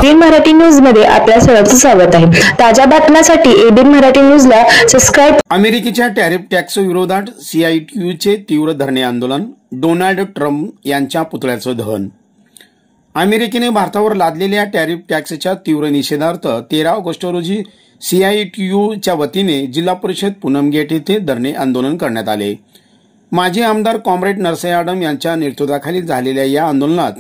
ABN Marathi news मध्ये आपल्या सर्वांचं स्वागत आहे। ताज्या बातम्यांसाठी एबीएन मराठी न्यूजला सबस्क्राइब। अमेरिकेच्या टॅरिफ टॅक्स विरोधात CITUचे तीव्र धरणे आंदोलन, डोनाल्ड ट्रम्प यांच्या पुतळ्याचं दहन। अमेरिकेने भारतावर लादलेल्या टॅरिफ टॅक्सच्या तीव्र निषेधार्थ 13 ऑगस्ट रोजी CITUच्या वतीने जिल्हा परिषद पूनम गेट येथे धरणे आंदोलन करण्यात आले। माजी आमदार कॉम्रेड नरसय्या आडम यांच्या नेतृत्वाखाली झालेल्या या आंदोलनात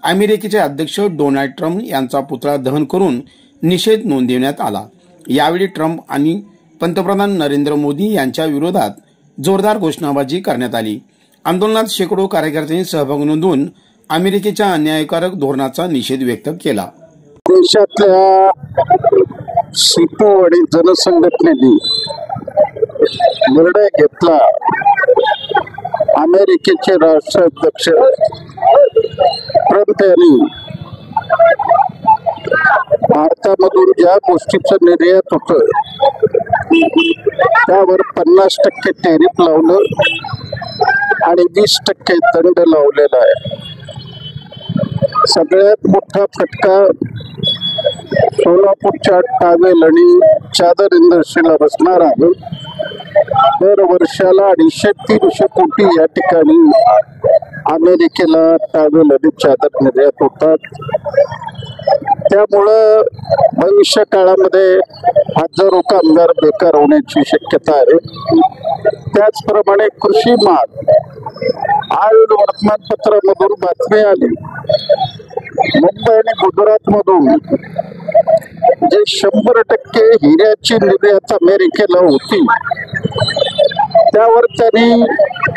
अमेरिकेचे अध्यक्ष डोनाल्ड ट्रम्प यांचा पुतळा दहन करून निषेध नोंदवण्यात आला। यावेळी ट्रम्प आणि पंतप्रधान नरेंद्र मोदी यांच्या विरोधात जोरदार घोषणाबाजी करण्यात आली। आंदोलनात शेकडो कार्यकर्त्यांनी सहभाग नोंदवून अमेरिकेच्या अन्यायकारक धोरणाचा निषेध व्यक्त केला। देशातल्या सिपो आणि जनसंघटनेने निर्णय घेतला, अमेरिकेचे राष्ट्राध्यक्ष ट्रम्प यांनी भारतामधून ज्या गोष्टीचं निर्यात होतं त्यावर 50% टॅरिफ लावलं आणि 20% दंड लावलेला आहे। सगळ्यात मोठा फटका सोलापूरच्या टावेल आणि चादर इंडस्ट्रीला बसणार आहे। दर वर्षाला 250-300 कोटी या ठिकाणी अमेरिकेला टावेल आणि चादर निर्यात होतात। त्यामुळं भविष्य काळामध्ये हजारो कामगार बेकार होण्याची शक्यता आहे। त्याचप्रमाणे कृषी माल, आज वर्तमानपत्रामधून बातमी आली, मुंबई आणि गुजरात मधून जे 100% हिऱ्याची निर्यात अमेरिकेला होती त्यावर त्यांनी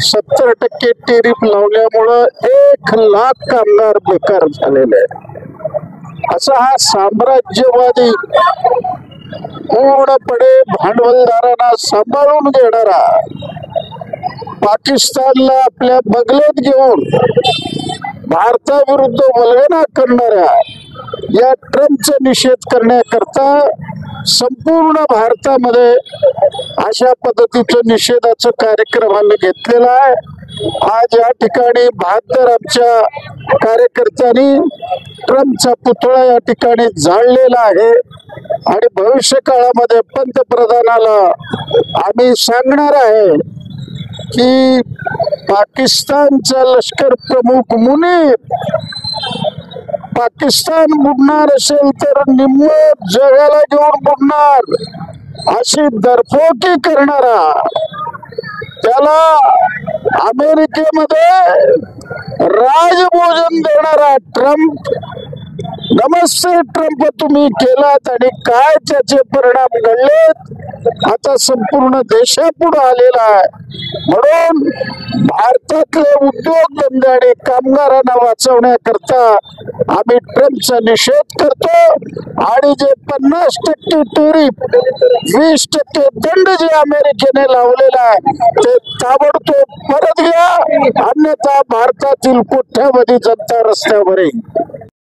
70% टॅरिफ लावल्यामुळं 1 लाख कामगार बेकार झालेले आहेत। असा हा साम्राज्यवादी पूर्णपणे भांडवलदारांना सांभाळून घेणारा, पाकिस्तानला आपल्या बगलेत घेऊन भारताविरुद्ध वल्गना करणाऱ्या या ट्रम्पचा निषेध करण्याकरता संपूर्ण भारतामध्ये अशा पद्धतीचं निषेधाचं कार्यक्रम आम्ही घेतलेला आहे। आज या ठिकाणी 72 आमच्या कार्यकर्त्यांनी ट्रम्पचा पुतळा या ठिकाणी जाळलेला आहे आणि भविष्य काळामध्ये पंतप्रधानाला आम्ही सांगणार आहे की पाकिस्तानचा लष्कर प्रमुख मुनीर पाकिस्तान बुडणार असेल तर निम्म जगाला घेऊन बुडणार अशी दरफोकी करणारा, त्याला अमेरिकेमध्ये राजभोजन देणारा ट्रम्प, नमस्ते ट्रम्प तुम्ही केलात आणि काय त्याचे परिणाम घडलेत आता संपूर्ण देशापुढे आलेला आहे। म्हणून भारतातले उद्योगधंदे आणि कामगारांना वाचवण्याकरता आम्ही ट्रम्पचा निषेध करतो आणि जे 50% टॅरिफ, 20% दंड जे अमेरिकेने लावलेला आहे ते ताबडतोब परत घ्या, अन्यथा भारतातील कोट्यावधी जनता रस्त्यावर येईल।